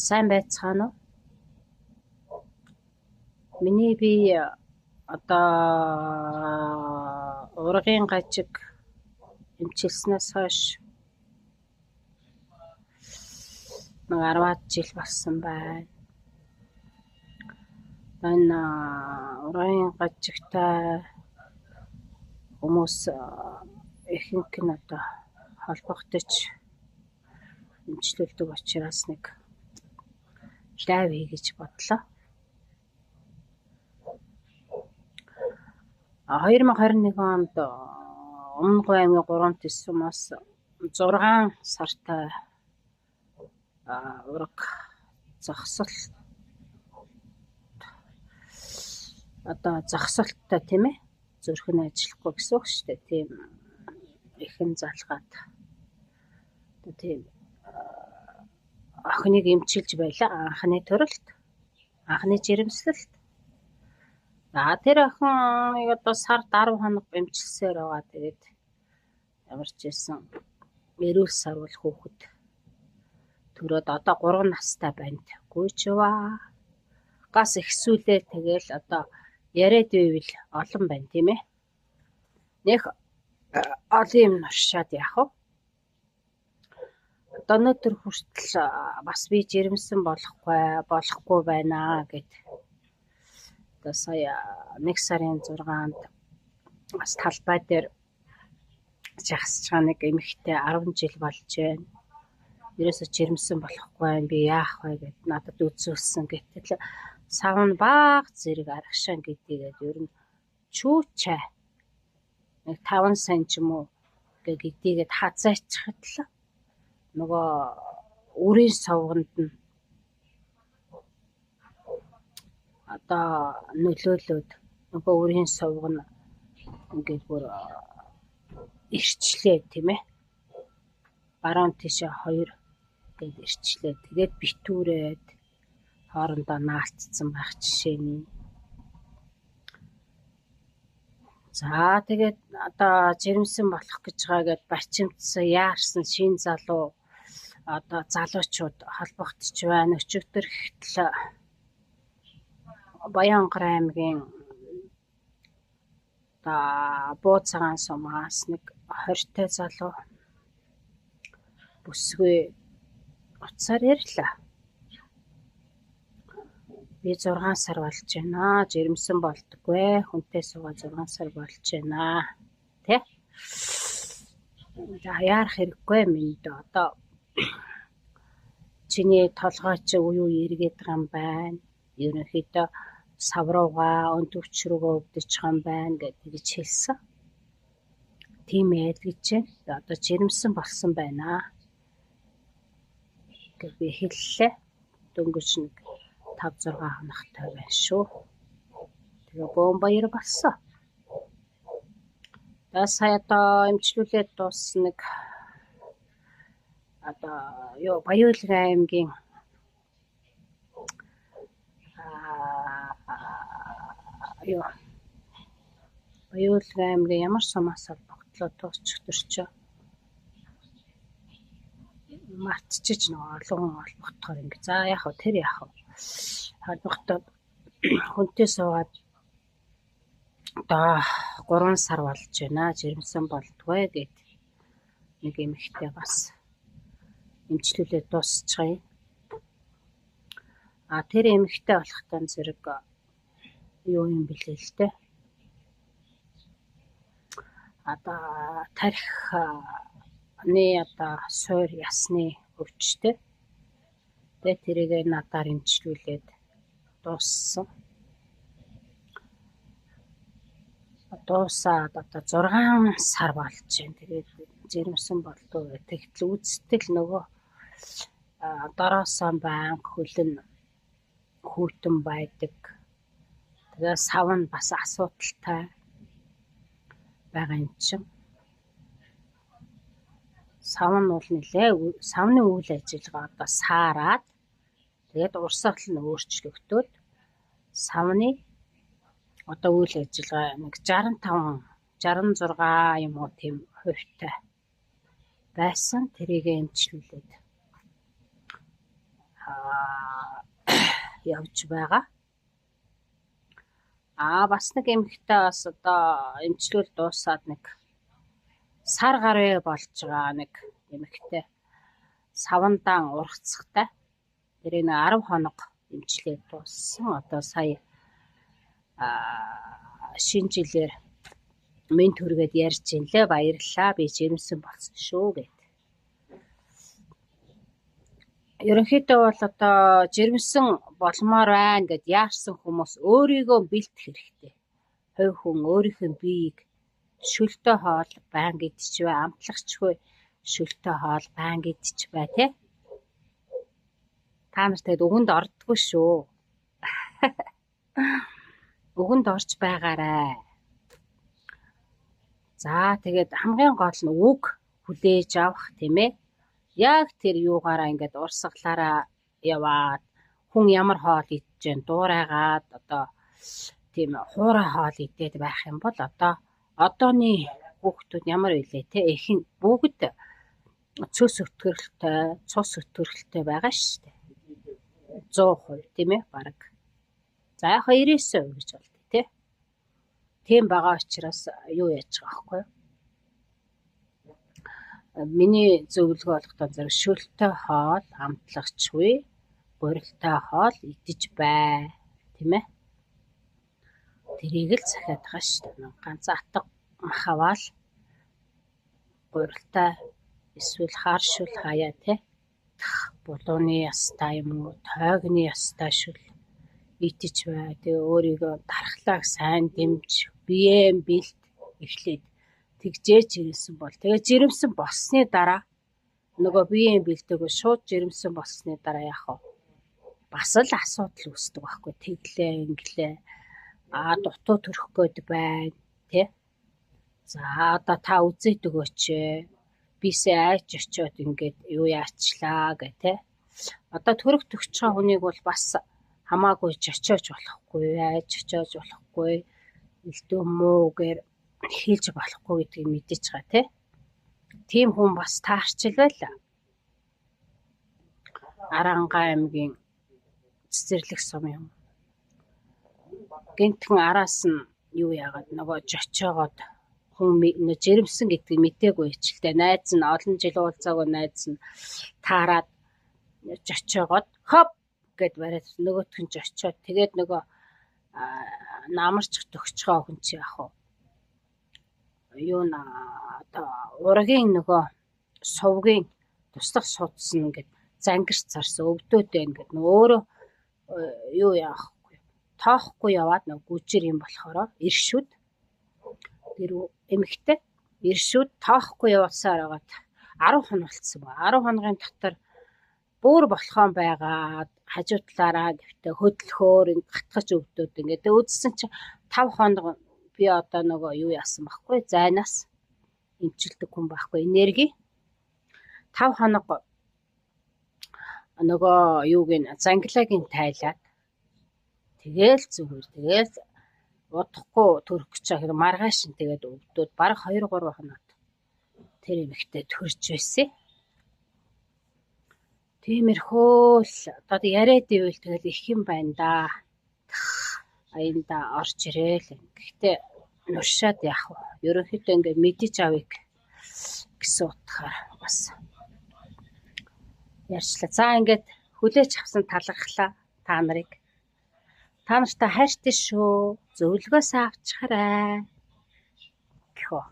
Сайн байцгаана уу? Миний бие одоо ургын гажиг эмчилснээс хойш 10-аад жил болсон байна. Энэ ургын гажигтай хүмүүс ихэнх нь одоо холбогдож эмчилүүлдэг учраас нэг лайв хий гэж бодлоо. 2021 онд Өмнөг аймгийн 3 тисмээс 6 сартай ураг зогсолттой тийм ээ зүрх нь ажиллахгүй гэсэн үг шүү дээ. Тийм ихэн залгаад тийм охиныг эмчилж байлаа. Анхны төрөлт, анхны жирэмслэлт. Тэр охин одоо сард 10 хоног эмчилсээр байгаа. Тэгээд ямар ч байсан эрүүл сарвал хүүхэд төрөөд одоо 3 настай байна. Гүйчваа. Гас ихсүүлээ тэгэл одоо яриад байвал олон байна тийм ээ. Нэх олон юм нуршаад яах вэ? Одоо өнөөдөр хүртэл бас би жирэмсэн болохгүй байна гэд. Одоо сая 1 сарын 6-нд бас талбай дээр жагсаж байгаа нэг эмэгтэй 10 жил болж байна. Ерөөсө жирэмсэн болохгүй байна. Би яах вэ гэд надад үзүүлсэн. Гэтэл савн баг зэрэг аргашаан гэдгээд ер нь чүүчээ нэг 5 сая ч юм уу гэдгээд хазаачихад л нөгөө үрийн совгонд нь одоо нөлөөлөд нөгөө үрийн совгон ингээд бүр ирчлээ тийм ээ. Баруун тишээ 2 гээд ирчлээ. Тэгээд битүүрээд хоорондоо наалтцсан байх жишээний. За тэгээд одоо жирэмсэн болох гэж байгаа гэд бачимдсан яарсан шин залуу одоо залуучууд холбогдож байна. Өчигдөр хэтэл Баянгар аймгийн Бууцагаан сумаас нэг 20-тай залуу бүсгүй уцаар ярьлаа. Би 6 сар болж байна. Жирэмсэн болдоггүй. Хүнтэй суугаа 6 сар болж байна. Тэ? За яарах хэрэггүй минь одоо чиний толгой чи уу эргээд байгаа юм байна. Ерөнхийдөө савруугаа өндөвч рүүгээ өвдөж байгаа юм байна гэж хэлсэн. Тийм ээ гэж одоо жирэмсэн болсон байна. Гэж би хэллээ. Дөнгөж нэг 5-6 хоногтой байна шүү. Тэгээ бомбаяр болсон. Сая одоо эмчилүүлээд дууссан нэг одоо Баяулгын аймгийн Баяулгын аймгийн ямар сумаас холбогдлоо дуусчихдэрч мартчих нэг олон холбогдохоор ингэ. За яах вэ? Тэр яах вэ? Холбогдоод хүнтэй суугаад одоо 3 сар болж байна. Жирэмсэн болдгоо гэд нэг эмэгтэй бас эмчилүүлээд дуусчихъя. Тэр эмэгтэй болохтой зэрэг юу юм бэлээ л дээ. Одоо тархины одоо суур ясны өвчтэй. Тэгээд тэрийг надаар эмчилүүлээд дууссан. Дуусаад одоо 6 сар болж байна. Тэгээд жирэмсэн болдгоо тэгтэл үздэл нөгөө дороосоо банк хөлн хүүтэн байдаг. Тэгээ савн бас асуудалтай байгаа юм чинь. Савн бол савны үйл ажиллагаа одоо саарад тэгээд урсгал нь өөрчлөгдөд савны одоо үйл ажиллагаа нэг 65-66 юм уу тийм хувьтай байсан. Тэрийг эмчилүүлээд явж байгаа. Бас нэг эмэгтэй бас одоо эмчилүүл дуусаад нэг сар гаруй болж байгаа нэг эмэгтэй савандаан ургацхтай. Тэрийг 10 хоног эмчилээд дууссан. Одоо сая шинэ жилээр минь түргээд ярьж инлээ. Баярлалаа. Би жирэмсэн болсон шүү гэд. Ерөнхийдөө бол одоо жирэмсэн болмоор байна гэд яарсан хүмүүс өөрийгөө бэлдэх хэрэгтэй. Хувь хүн өөрийнхөө биеийг шөлтөө хоол байнга идчихвэ, амтлагчгүй шөлтөө хоол байнга идчихвэ тий. Та нар тэгэд өгөнд ордгоо шүү. Өгөнд орж байгаарай. За тэгээд хамгийн гол нь үг хүлээж авах тийм ээ. Яг тэр юугаараа ингээд урсгалаараа яваад хүн ямар хоол идэж जैन дуурайгаад одоо тийм хуурай хоол идээд байх юм бол одооны хүүхдүүд ямар вэ те эхэн бүгд цөс өтгөрөлтэй, цус өтгөрөлтэй байгаа шүү дээ. 100% тийм ээ баг. За яг 99% гэж болтой тий. Тийм байгаа учраас юу яаж байгаа байхгүй юу? Миний зөвлөгөө болгоход зэрэг шөлтөө хоол, амтлагчгүй, гурилтай хоол идэж бай, тийм ээ. Тэрийг л захиад байгаа шүү дээ. Ганц атга мах аваад гурилтай эсвэл харшул хаяа тий. Булууны ястай юм уу, тойгны ястай шүл идэж бай. Тэгээ өөрийгөө дархлааг сайн дэмж, биеэ бэлт эхлээд тэгжээ жирэмсэн бол. Тэгээ жирэмсэн болсны дараа нөгөө биеэ бэлтээгүй шууд жирэмсэн болсны дараа яах вэ? Бас л асуудал үүсдэг байхгүй. Тэглээ, инглээ. Дутуу төрөх гээд байна, тий? За одоо та үзээд өгөөч. Бисээ айж очиод ингээд юу яачлаа гэ тий. Одоо төрөх төгч байгаа хүнийг бол бас хамаагүй очиож болохгүй, айж очиож болохгүй, элдв муугээр хийлж болохгүй гэдгийг мэдэж байгаа тий. Тийм хүн бас таарчил байла. Арангаа аймгийн цэцэрлэг сум юм. Гинтхэн араас нь юу яагаад нөгөө жочоогоод хүн жирэмсэн гэдгийг мтээгүй хичэлтэй. Найз нь олон жил уулзаагүй найз нь таарад жочоогоод хоп гэд бариад нөгөөх нь жочоод тэгээд нөгөө намарч төгчгөө хүн чи яах вэ? Юу одоо ургийн нөгөө сувгийн туслах судсан гэд зангирч царсан өвдөөтэй ингээд өөрөө юу яах вэ? Тоохгүй яваад нөгөө гүжир юм болохоор иршүүд тэр эмэгтэй иршүүд тоохгүй явуулсаар байгаад 10 хоног болцсон ба 10 хоногийн дотор бүр болохоон байгаад хажуу талаараа гэвтэ хөдөлгөөр гатгаж өвдөөд ингээд өөдсөн чи 5 хоног би одоо нөгөө юу яасан байхгүй зайнаас эмчилдэг хүн байхгүй энерги 5 хоног нөгөө юуг нь зангилагийн тайлаад тэгээл зүгээр тэгээл удахгүй төрөх гэж байгаа маргааш нь тэгээд өвдөөд баг 2-3 хоног тэр эмэгтэй төрж байсан. Тиймэрхүү л одоо яриад ивэл тэгэл их юм байна да. Аянда орж ирээл. Гэхдээ нуршаад яах вэ? Ерөнхийдөө ингээд мэдэж авъя гэсэн утгаар бас ярьчлаа. За ингээд хүлээж авсан талархлаа та нарыг. Та нартай хайртай шүү. Зөвлөгөөсөө авчихарай. Гэх үү.